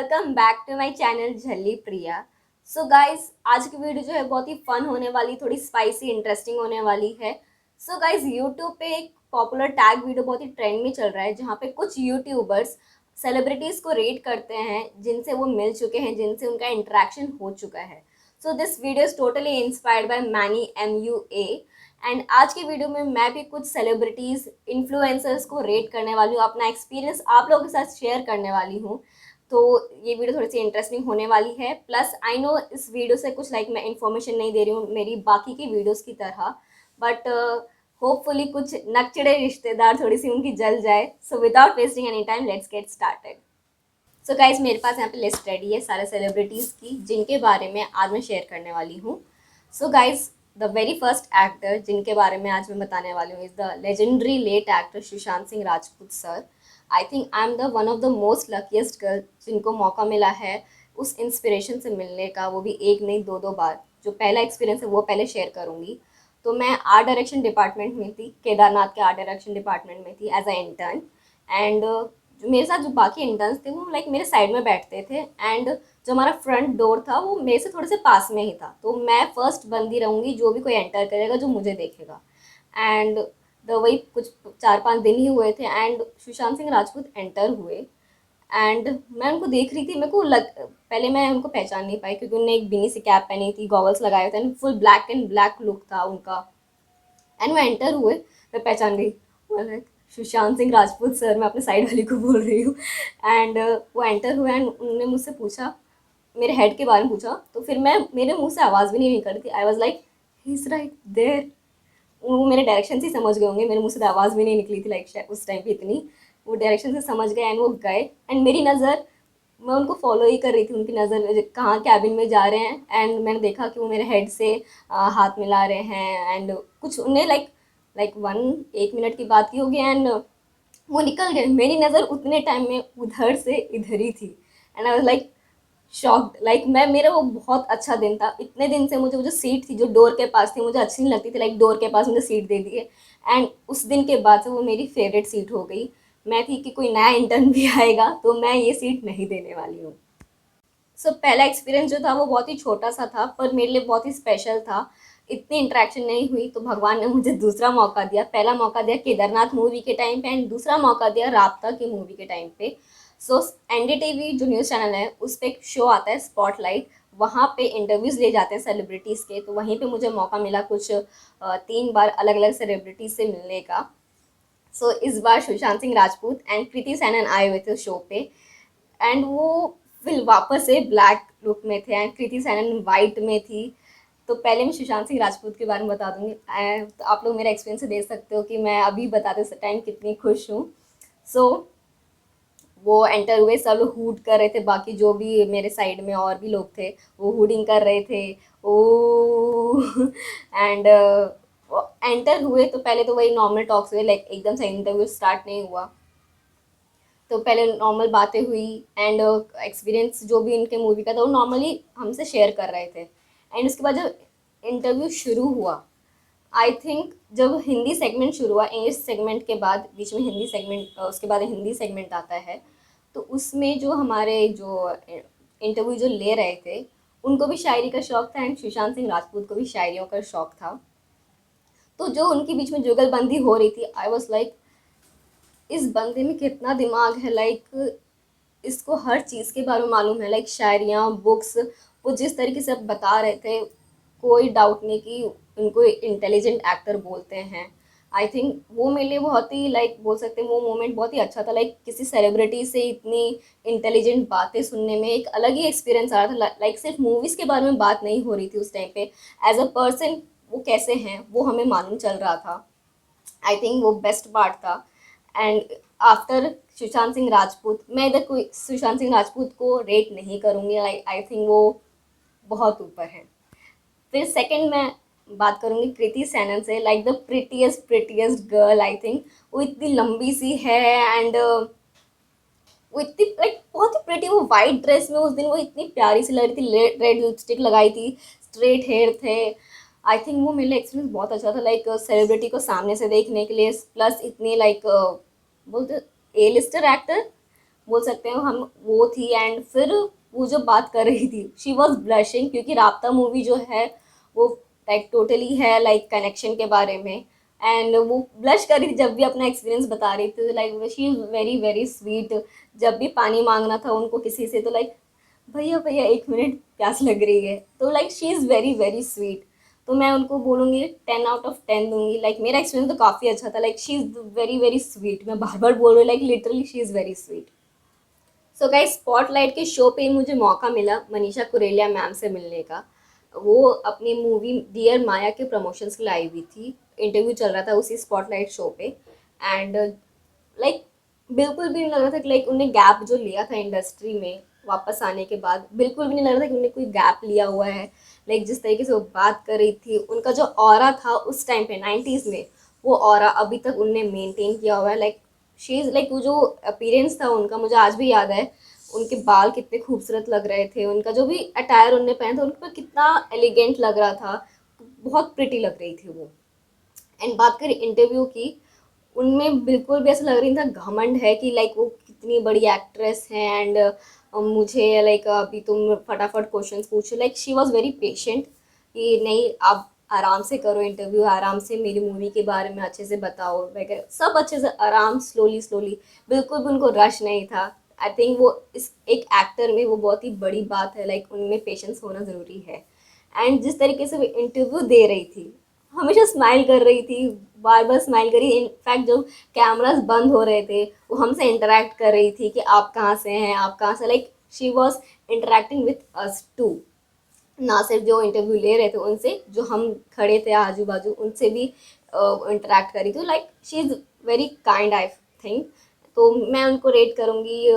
Welcome back to my channel Jhalli Priya. So guys, आज की video जो है बहुत ही फन होने वाली, थोड़ी स्पाइसी इंटरेस्टिंग होने वाली है। सो गाइस, यूट्यूब पे एक पॉपुलर टैग वीडियो बहुत ही ट्रेंड में चल रहा है, जहाँ पे कुछ यूट्यूबर्स सेलिब्रिटीज को रेट करते हैं जिनसे वो मिल चुके हैं, जिनसे उनका इंटरेक्शन हो चुका है। So this video is totally inspired by many MUA। And आज की वीडियो में मैं भी कुछ सेलिब्रिटीज इन्फ्लुएंसर्स को रेट करने वाली हूँ, अपना एक्सपीरियंस आप लोगों के साथ शेयर करने वाली हूँ। तो ये वीडियो थोड़ी सी इंटरेस्टिंग होने वाली है। प्लस आई नो इस वीडियो से कुछ मैं इन्फॉर्मेशन नहीं दे रही हूँ मेरी बाकी की वीडियोस की तरह, बट होपफुली कुछ नकचड़े रिश्तेदार थोड़ी सी उनकी जल जाए। So without wasting any time, let's get started. So guys, मेरे पास यहाँ पे लिस्ट रेडी है सारे सेलिब्रिटीज़ की जिनके बारे में आज मैं शेयर करने वाली हूँ। So guys, the very first actor जिनके बारे में आज मैं बताने वाली हूँ is the legendary late actor Sushant Singh Rajput sir. I think I am the one of the most luckiest girl जिनको मौका मिला है उस इंस्पिरेशन से मिलने का, वो भी एक नहीं दो दो बार। जो पहला एक्सपीरियंस है वो पहले शेयर करूँगी। तो मैं आर्ट डायरेक्शन डिपार्टमेंट में थी, केदारनाथ के आर्ट डायरेक्शन डिपार्टमेंट में थी एज अ इंटर्न। एंड जो मेरे साथ जो बाकी इंटर्न्स थे वो मेरे साइड में बैठते थे। एंड जो हमारा फ्रंट डोर था वो मेरे से थोड़े से पास में ही था, तो मैं फर्स्ट बंदी रहूँगी जो भी कोई एंटर करेगा जो मुझे देखेगा। एंड वही कुछ 4-5 दिन ही हुए थे एंड सुशांत सिंह राजपूत एंटर हुए। एंड मैं उनको देख रही थी, पहले मैं उनको पहचान नहीं पाई क्योंकि उन्होंने एक बिनी सी कैप पहनी थी, गॉगल्स लगाए थे and full black and black look था उनका। एंड वो एंटर हुए, मैं पहचान गई, लाइक सुशांत सिंह राजपूत सर, मैं अपने साइड वाली को बोल रही हूँ। एंड वो एंटर हुए एंड उन्होंने मुझसे पूछा, मेरे हेड के बारे में पूछा। तो फिर मैं मेरे मुंह से आवाज़ भी नहीं निकल रही थी। I was like he is right there. वो मेरे डायरेक्शन से समझ गए होंगे, मेरे मुंह से तो आवाज़ भी नहीं निकली थी, लाइक उस टाइम पे इतनी वो डायरेक्शन से समझ गए एंड वो गए। एंड मेरी नज़र, मैं उनको फॉलो ही कर रही थी, उनकी नज़र कहाँ कैबिन में जा रहे हैं। एंड मैंने देखा कि वो मेरे हेड से हाथ मिला रहे हैं एंड कुछ उन्हें लाइक 1-1 मिनट की बात की होगी एंड वो निकल गए। मेरी नज़र उतने टाइम में उधर से इधर ही थी and I was like shocked. Like मैं मेरा वो बहुत अच्छा दिन था। इतने दिन से मुझे वो जो सीट थी जो डोर के पास थी मुझे अच्छी नहीं लगती थी, लाइक डोर के पास मुझे सीट दे दी है। एंड उस दिन के बाद से वो मेरी फेवरेट सीट हो गई। मैं थी कि कोई नया इंटर्न भी आएगा तो मैं ये सीट नहीं देने वाली हूँ। सो पहला एक्सपीरियंस जो था वो बहुत ही छोटा सा था पर मेरे लिए बहुत ही स्पेशल था। इतनी इंटरेक्शन नहीं हुई तो भगवान ने मुझे दूसरा मौका दिया। पहला मौका दिया केदारनाथ मूवी के टाइम पे एंड दूसरा मौका दिया राबता की मूवी के टाइम पे। सो NDTV जो न्यूज़ चैनल है उस पर एक शो आता है स्पॉटलाइट, वहाँ पे इंटरव्यूज़ ले जाते हैं सेलिब्रिटीज़ के। तो वहीं पे मुझे मौका मिला कुछ 3 बार अलग अलग सेलिब्रिटीज़ से मिलने का। सो इस बार सुशांत सिंह राजपूत एंड कृति सैनन आए हुए थे शो पे। एंड वो फिर वापस से ब्लैक लुक में थे एंड कृति सैनन वाइट में थी। तो पहले मैं सुशांत सिंह राजपूत के बारे में बता दूंगी। तो आप लोग मेरा एक्सपीरियंस से देख सकते हो कि मैं अभी बताते टाइम कितनी खुश हूँ। सो वो एंटर हुए, सब लोग हूट कर रहे थे, बाकी जो भी मेरे साइड में और भी लोग थे वो हुडिंग कर रहे थे ओ एंड एंटर हुए तो पहले तो वही नॉर्मल टॉक्स हुए, लाइक एकदम से इंटरव्यू स्टार्ट नहीं हुआ। तो पहले नॉर्मल बातें हुई एंड एक्सपीरियंस जो भी इनके मूवी का था वो नॉर्मली हमसे शेयर कर रहे थे। एंड उसके बाद जब इंटरव्यू शुरू हुआ, आई थिंक जब हिंदी सेगमेंट शुरू हुआ, इंग्लिश सेगमेंट के बाद बीच में हिंदी सेगमेंट, उसके बाद हिंदी सेगमेंट आता है। तो उसमें जो हमारे जो इंटरव्यू जो ले रहे थे उनको भी शायरी का शौक़ था एंड सुशांत सिंह राजपूत को भी शायरियों का शौक़ था। तो जो उनके बीच में जुगलबंदी हो रही थी, आई वॉज लाइक इस बंदे में कितना दिमाग है, लाइक इसको हर चीज़ के बारे में मालूम है, लाइक शायरियाँ, बुक्स, वो जिस तरीके से बता रहे थे कोई डाउट नहीं कि उनको इंटेलिजेंट एक्टर बोलते हैं। आई थिंक वो मेरे लिए बहुत ही लाइक बोल सकते हैं वो मोमेंट बहुत ही अच्छा था। लाइक किसी सेलिब्रिटी से इतनी इंटेलिजेंट बातें सुनने में एक अलग ही एक्सपीरियंस आ रहा था। लाइक सिर्फ मूवीज़ के बारे में बात नहीं हो रही थी उस टाइम पे, एज अ पर्सन वो कैसे हैं वो हमें मालूम चल रहा था। आई थिंक वो बेस्ट पार्ट था। एंड आफ्टर सुशांत सिंह राजपूत, मैं इधर कोई सुशांत सिंह राजपूत को रेट नहीं करूँगी, लाइक आई थिंक वो बहुत ऊपर है। फिर सेकंड मैं बात करूँगी कृति सैनन से, like the prettiest girl. I think वो इतनी लंबी सी है एंड वो इतनी लाइक बहुत ही प्रिटी, वो वाइट ड्रेस में उस दिन वो इतनी प्यारी सी लग रही थी, रेड लिपस्टिक लगाई थी, स्ट्रेट हेयर थे। आई थिंक वो मेरे लिए एक्सपीरियंस बहुत अच्छा था, लाइक सेलिब्रिटी को सामने से देखने के लिए, प्लस इतनी लाइक बोलते ए लिस्टर एक्टर बोल सकते हैं हम वो थी। एंड फिर वो जो बात कर रही थी शी वॉज ब्लशिंग, क्योंकि राब्ता मूवी जो है वो लाइक टोटली है लाइक कनेक्शन के बारे में। एंड वो ब्लश कर रही थी जब भी अपना एक्सपीरियंस बता रही थी। Like she is very very sweet. जब भी पानी मांगना था उनको किसी से तो लाइक भैया भैया 1 मिनट प्यास लग रही है, तो like she is very very sweet. तो मैं उनको बोलूँगी 10 आउट ऑफ 10 दूंगी। लाइक मेरा एक्सपीरियंस तो काफ़ी अच्छा था। Like she is very very sweet, मैं बार बार बोल रही हूँ, like literally she is very sweet. So guys spotlight के शो पे मुझे मौका मिला मनीषा कुरेलिया मैम से मिलने का। वो अपनी मूवी डियर माया के प्रमोशंस के लिए आई हुई थी। इंटरव्यू चल रहा था उसी स्पॉटलाइट शो पे। एंड लाइक बिल्कुल भी नहीं लग रहा था कि लाइक उन्हें गैप जो लिया था इंडस्ट्री में वापस आने के बाद, बिल्कुल भी नहीं लग रहा था कि उन्हें कोई गैप लिया हुआ है। लाइक जिस तरीके से वो बात कर रही थी, उनका जो ऑरा था उस टाइम पे 90s में, वो ऑरा अभी तक उनने मेंटेन किया हुआ है। लाइक शी इज़ लाइक वो जो अपीयरेंस था उनका मुझे आज भी याद है। उनके बाल कितने खूबसूरत लग रहे थे, उनका जो भी अटायर उनने पहना था उन पर कितना एलिगेंट लग रहा था, बहुत प्रिटी लग रही थी वो। एंड बात करें इंटरव्यू की, उनमें बिल्कुल भी ऐसा लग रही था घमंड है कि लाइक वो कितनी बड़ी एक्ट्रेस हैं। एंड मुझे लाइक अभी तुम फटाफट क्वेश्चंस पूछो। Like she was very patient कि नहीं आप आराम से करो इंटरव्यू, आराम से मेरी मूवी के बारे में अच्छे से बताओ वगैरह, सब अच्छे से आराम स्लोली स्लोली, बिल्कुल भी उनको रश नहीं था। आई थिंक वो इस एक एक्टर में वो बहुत ही बड़ी बात है, लाइक उनमें पेशेंस होना ज़रूरी है। एंड जिस तरीके से वो इंटरव्यू दे रही थी, हमेशा स्माइल कर रही थी, बार बार स्माइल करी। इनफैक्ट जब कैमरास बंद हो रहे थे वो हमसे इंटरेक्ट कर रही थी कि आप कहाँ से हैं, आप कहाँ से, like she was interacting with us too. ना सिर्फ जो इंटरव्यू ले रहे थे उनसे, जो हम खड़े थे आजू बाजू उनसे भी इंटरेक्ट करी थी। Like she is very kind I think. तो मैं उनको रेट करूँगी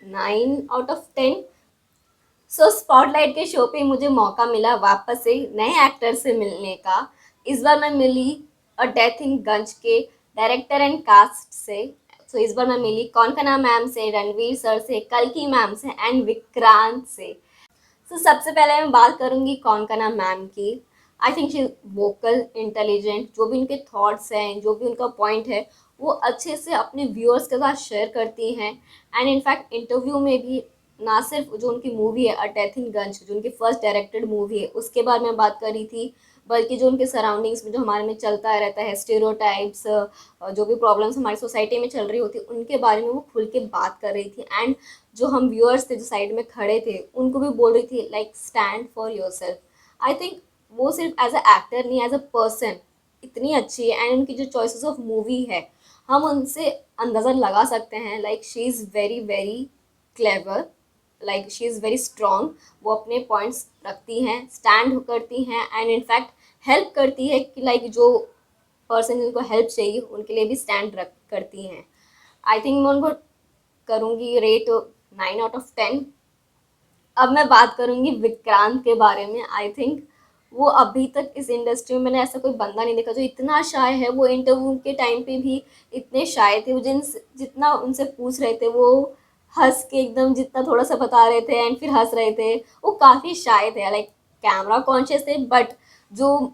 9 आउट ऑफ 10। सो स्पॉटलाइट के शो पे मुझे मौका मिला वापस से नए एक्टर से मिलने का। इस बार मैं मिली अ डेथ इन गंज के डायरेक्टर एंड कास्ट से। सो इस बार मैं मिली कौन मैम से, रणवीर सर से, कल्की मैम से एंड विक्रांत से। सो सबसे पहले मैं बात करूँगी कौन मैम की। I think she vocal intelligent, जो भी उनके थॉट्स हैं, जो भी उनका पॉइंट है, वो अच्छे से अपने व्यूअर्स के साथ शेयर करती हैं। एंड इनफैक्ट इंटरव्यू में भी ना सिर्फ जो उनकी मूवी है अ डेथ इन गंज, जो उनकी फर्स्ट डायरेक्टेड मूवी है उसके बारे में बात करी थी, बल्कि जो उनके सराउंडिंग्स में जो हमारे में चलता रहता है स्टेरियोटाइप्स, जो भी प्रॉब्लम्स हमारी सोसाइटी में चल रही होती उनके बारे में वो खुल के बात कर रही थी। एंड जो हम व्यूअर्स थे जो साइड में खड़े थे उनको भी बोल रही थी like stand for your self. I think वो सिर्फ एज अ एक्टर नहीं, एज अ पर्सन इतनी अच्छी है। एंड उनकी जो चॉइसेस ऑफ मूवी है हम उनसे अंदाज़ा लगा सकते हैं। Like she is very very clever, like she is very strong. वो अपने पॉइंट्स रखती हैं, स्टैंड करती हैं एंड इनफैक्ट हेल्प करती है कि लाइक जो पर्सन जिनको हेल्प चाहिए उनके लिए भी स्टैंड रख करती हैं। आई थिंक मैं उनको करूँगी रेट 9 आउट ऑफ 10। अब मैं बात करूँगी विक्रांत के बारे में। आई थिंक वो अभी तक इस इंडस्ट्री में मैंने ऐसा कोई बंदा नहीं देखा जो इतना शाय है। वो इंटरव्यू के टाइम पे भी इतने शाय थे, वो जितना उनसे पूछ रहे थे वो हंस के एकदम जितना थोड़ा सा बता रहे थे एंड फिर हंस रहे थे। वो काफ़ी शाय थे, लाइक कैमरा कॉन्शियस थे, बट जो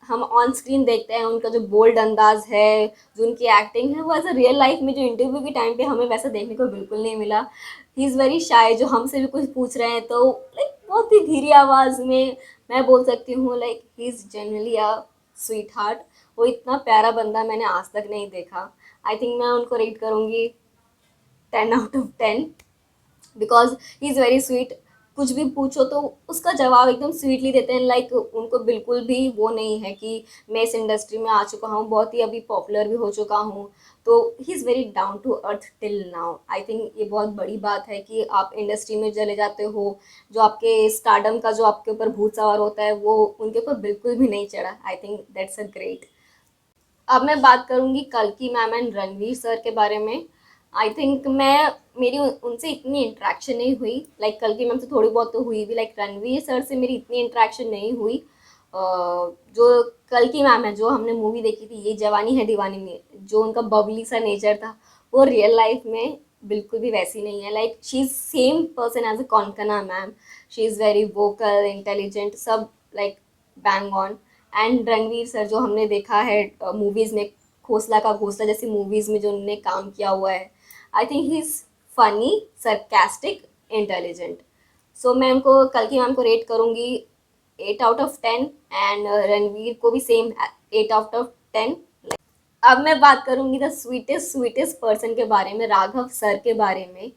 हम ऑन स्क्रीन देखते हैं उनका जो बोल्ड अंदाज है, जो उनकी एक्टिंग है, वो एज अ रियल लाइफ में जो इंटरव्यू के टाइम पे हमें वैसा देखने को बिल्कुल नहीं मिला। ही इज़ वेरी शाय। जो हमसे भी कुछ पूछ रहे हैं तो लाइक बहुत ही धीरे आवाज़ में मैं बोल सकती हूँ like he is generally a sweet heart. वो इतना प्यारा बंदा मैंने आज तक नहीं देखा। आई थिंक मैं उनको रेट करूँगी 10 out of 10, because he is very sweet. कुछ भी पूछो तो उसका जवाब एकदम स्वीटली देते हैं। लाइक उनको बिल्कुल भी वो नहीं है कि मैं इस इंडस्ट्री में आ चुका हूँ, बहुत ही अभी पॉपुलर भी हो चुका हूँ। तो he is very down to earth till now. I think ये बहुत बड़ी बात है कि आप इंडस्ट्री में चले जाते हो, जो आपके स्टारडम का जो आपके ऊपर भूत सवार होता है वो उनके ऊपर बिल्कुल भी नहीं चढ़ा। I think that's a great. अब मैं बात करूँगी कल्की मैम एंड रणवीर सर के बारे में। आई थिंक मैं मेरी उनसे इतनी इंटरेक्शन नहीं हुई। लाइक कल्की मैम से थोड़ी बहुत तो हुई भी, लाइक रणवीर सर से मेरी इतनी इंटरेक्शन नहीं हुई। जो कल्की मैम है, जो हमने मूवी देखी थी ये जवानी है दीवानी में, जो उनका बबली सा नेचर था वो रियल लाइफ में बिल्कुल भी वैसी नहीं है। Like she is same person as a Konkona ma'am. She is very vocal intelligent, सब like bang on. And Ranveer sir जो हमने देखा है मूवीज़ में, खोसला का घोंसला जैसी मूवीज़ में जो उन्होंने काम किया हुआ है, I think he is funny, sarcastic, intelligent. So मैं उनको कल की मैम को रेट करूँगी 8 आउट ऑफ 10, एंड रणवीर को भी सेम 8 आउट ऑफ 10। अब मैं बात करूंगी द स्वीटेस्ट स्वीटेस्ट पर्सन के बारे में, राघव सर के बारे में।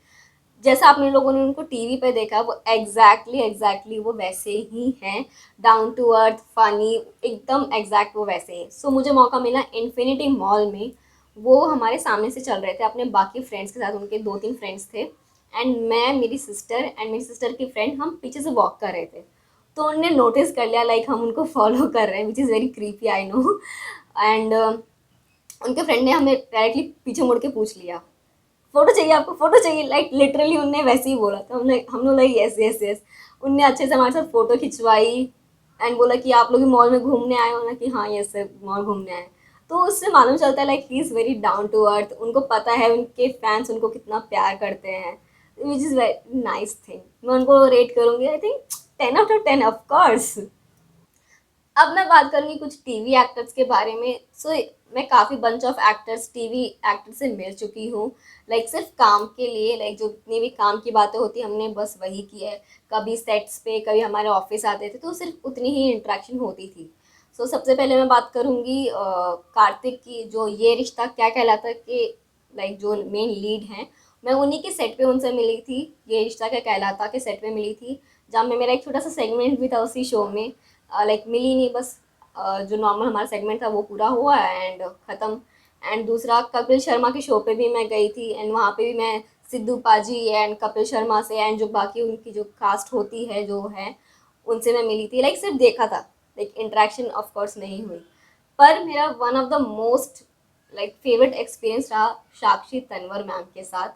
जैसा आपने लोगों ने उनको टीवी पे देखा, वो एग्जैक्टली वो वैसे ही हैं। डाउन टू अर्थ, फनी, एकदम एग्जैक्ट वो वैसे हैं। सो मुझे मौका मिला इन्फिनिटी मॉल में, वो हमारे सामने से चल रहे थे अपने बाकी फ्रेंड्स के साथ, उनके 2-3 फ्रेंड्स थे, एंड मैं, मेरी सिस्टर एंड मेरी सिस्टर की फ्रेंड, हम पीछे से वॉक कर रहे थे। तो उनने नोटिस कर लिया लाइक हम उनको फॉलो कर रहे हैं, which is very creepy, I know. And उनके फ्रेंड ने हमें डायरेक्टली पीछे मुड़ के पूछ लिया, फोटो चाहिए आपको, फोटो चाहिए, लाइक लिटरली उनने वैसे ही बोला था। हमने हम लोग लाइक यस यस यस। उनने अच्छे से हमारे साथ फोटो खिंचवाई एंड बोला कि आप लोग भी मॉल में घूमने आए हो ना, कि हाँ यस सर मॉल घूमने आए। तो उससे मालूम चलता है like he is very down to earth, उनको पता है उनके फैंस उनको कितना प्यार करते हैं, which is very nice thing. मैं उनको रेट करूँगी I think 10 out of 10 of course. अब मैं बात करूँगी कुछ टीवी एक्टर्स के बारे में। सो मैं काफ़ी bunch of actors, TV actor से मिल चुकी हूँ, लाइक सिर्फ काम के लिए, लाइक जो जितनी भी काम की बातें होती हमने बस वही की है। कभी सेट्स पे, कभी हमारे ऑफिस आते थे, तो सिर्फ उतनी ही इंटरेक्शन होती थी। सो सबसे पहले मैं बात करूँगी कार्तिक की, जो ये रिश्ता क्या कहलाता के लाइक जो मेन लीड हैं। मैं उन्हीं के सेट पे उनसे मिली थी, ये रिश्ता क्या कहलाता के सेट पे मिली थी, जहाँ में मेरा एक छोटा सा सेगमेंट भी था उसी शो में। लाइक मिली नहीं, बस जो नॉर्मल हमारा सेगमेंट था वो पूरा हुआ एंड ख़त्म। एंड दूसरा कपिल शर्मा के शो पे भी मैं गई थी, एंड वहाँ पे भी मैं सिद्धू पाजी एंड कपिल शर्मा से एंड जो बाकी उनकी जो कास्ट होती है जो है, उनसे मैं मिली थी। लाइक सिर्फ देखा था, लाइक इंटरेक्शन ऑफ कोर्स नहीं हुई। पर मेरा one of the most like favourite experience रहा साक्षी तन्वर मैम के साथ।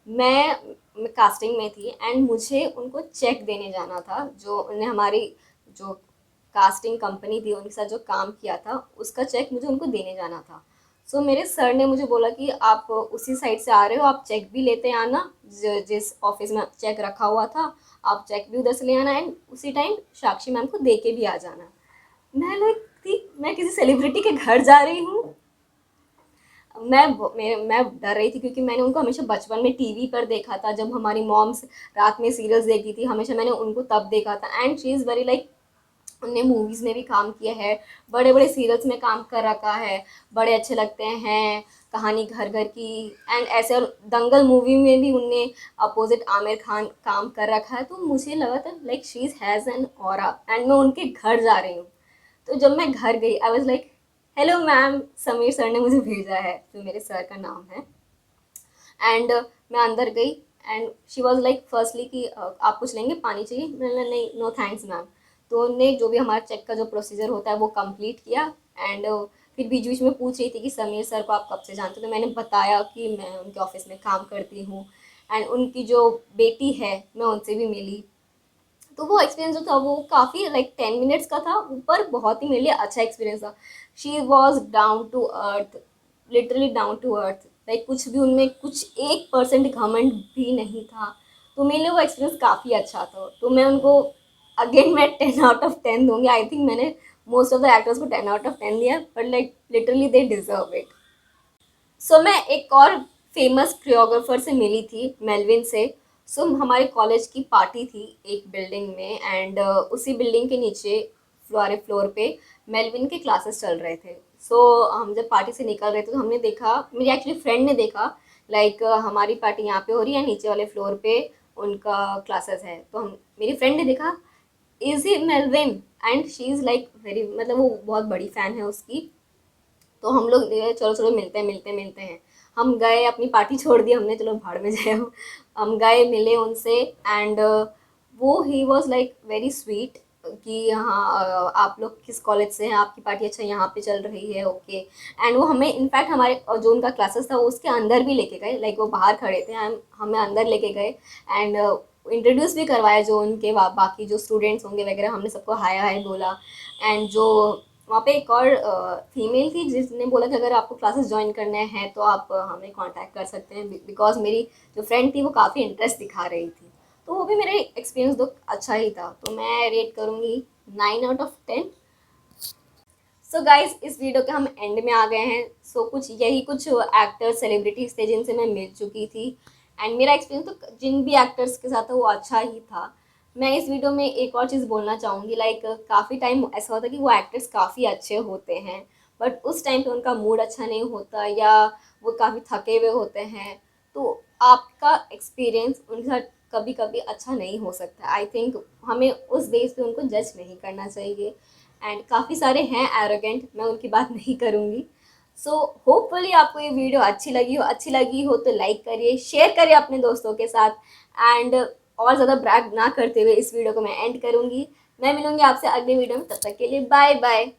मैं कास्टिंग में थी एंड मुझे उनको चेक देने जाना था, जो उन्हें हमारी जो कास्टिंग कंपनी थी उनके साथ जो काम किया था उसका चेक मुझे उनको देने जाना था। सो मेरे सर ने मुझे बोला कि आप उसी साइड से आ रहे हो, आप चेक भी लेते आना, जिस ऑफिस में चेक रखा हुआ था आप चेक भी उधर से ले आना, एंड उसी टाइम साक्षी मैम को दे के भी आ जाना। मैं लाइक थी, मैं किसी सेलिब्रिटी के घर जा रही हूँ। मैं डर रही थी क्योंकि मैंने उनको हमेशा बचपन में टीवी पर देखा था, जब हमारी मॉम्स रात में सीरियल्स देखती थी हमेशा मैंने उनको तब देखा था। And she is very like, उनने मूवीज़ में भी काम किया है, बड़े बड़े सीरियल्स में काम कर रखा है, बड़े अच्छे लगते हैं, कहानी घर घर की एंड ऐसे। और दंगल मूवी में भी उनने अपोजिट आमिर खान काम कर रखा है। तो मुझे लगा था like she is has an aura, and मैं उनके घर जा रही हूँ। तो जब मैं घर गई आई was like hello ma'am, Sameer sir ने मुझे भेजा है, जो मेरे सर का नाम है। एंड मैं अंदर गई and she was like firstly कि आप कुछ लेंगे, पानी चाहिए? मैंने नहीं, नो थैंक्स मैम। तो उन्होंने जो भी हमारा चेक का जो प्रोसीजर होता है वो कंप्लीट किया। एंड फिर बीच बीच में पूछ रही थी कि समीर सर को आप कब से जानते हो, तो मैंने बताया कि मैं उनके ऑफिस में काम करती हूँ, एंड उनकी जो बेटी है मैं उनसे भी मिली। तो वो एक्सपीरियंस जो था वो काफ़ी लाइक 10 मिनट्स का था, ऊपर बहुत ही मेरे लिए अच्छा एक्सपीरियंस था। She was down to earth, literally down to earth, like कुछ भी उनमें कुछ 1% घमंड भी नहीं था। तो मेरे लिए वो एक्सपीरियंस काफ़ी अच्छा था। तो मैं उनको अगेन मैं 10 आउट ऑफ 10 दूंगी। आई थिंक मैंने मोस्ट ऑफ द एक्टर्स को 10 आउट ऑफ 10 दिया, but like literally they deserve it. So मैं एक और फेमस कोरियोग्राफर से मिली थी, मेलविन से। सो हमारे कॉलेज की पार्टी थी एक बिल्डिंग में, एंड उसी बिल्डिंग के नीचे फ्लोर पे मेलविन के क्लासेस चल रहे थे। सो हम जब पार्टी से निकल रहे थे तो हमने देखा, मेरी एक्चुअली फ्रेंड ने देखा लाइक हमारी पार्टी यहाँ पे हो रही है, नीचे वाले फ्लोर पे उनका क्लासेस है। तो हम, मेरी फ्रेंड ने देखा is he Melvin, and she is like very, मतलब वो बहुत बड़ी फ़ैन है उसकी। तो हम लोग चलो चलो मिलते हैं मिलते हैं मिलते हैं। हम गए, अपनी पार्टी छोड़ दी हमने, चलो भाड़ में जाए हम गए, मिले उनसे, एंड वो he was like very sweet कि हाँ आप लोग किस कॉलेज से हैं, आपकी पार्टी अच्छा यहाँ पे चल रही है, ओके। एंड वो हमें इनफैक्ट हमारे जो उनका क्लासेस था वो उसके अंदर भी लेके गए, लाइक वो बाहर खड़े थे, हमें अंदर लेके गए एंड इंट्रोड्यूस भी करवाया जो उनके बाकी जो स्टूडेंट्स होंगे वगैरह, हमने सबको हाय हाय बोला। एंड जो वहाँ पे एक और फीमेल थी जिसने बोला कि अगर आपको क्लासेस ज्वाइन करने हैं तो आप हमें कांटेक्ट कर सकते हैं, बिकॉज मेरी जो फ्रेंड थी वो काफ़ी इंटरेस्ट दिखा रही थी। तो वो भी मेरा एक्सपीरियंस तो अच्छा ही था, तो मैं रेट करूँगी 9 आउट ऑफ 10। सो गाइज इस वीडियो के हम एंड में आ गए हैं। सो कुछ यही कुछ एक्टर्स सेलिब्रिटीज़ थे जिनसे मैं मिल चुकी थी, एंड मेरा एक्सपीरियंस तो जिन भी एक्टर्स के साथ था वो अच्छा ही था। मैं इस वीडियो में एक और चीज़ बोलना चाहूँगी, लाइक काफ़ी टाइम ऐसा होता है कि वो एक्टर्स काफ़ी अच्छे होते हैं बट उस टाइम पे उनका मूड अच्छा नहीं होता या वो काफ़ी थके हुए होते हैं, तो आपका एक्सपीरियंस उनके साथ कभी कभी अच्छा नहीं हो सकता। आई थिंक हमें उस बेस पे उनको जज नहीं करना चाहिए। एंड काफ़ी सारे हैं एरोगेंट, मैं उनकी बात नहीं करूँगी। सो होपफुली आपको ये वीडियो अच्छी लगी हो तो लाइक करिए, शेयर करिए अपने दोस्तों के साथ। एंड और ज़्यादा ब्रैग ना करते हुए इस वीडियो को मैं एंड करूँगी। मैं मिलूँगी आपसे अगले वीडियो में, तब तक के लिए बाय बाय।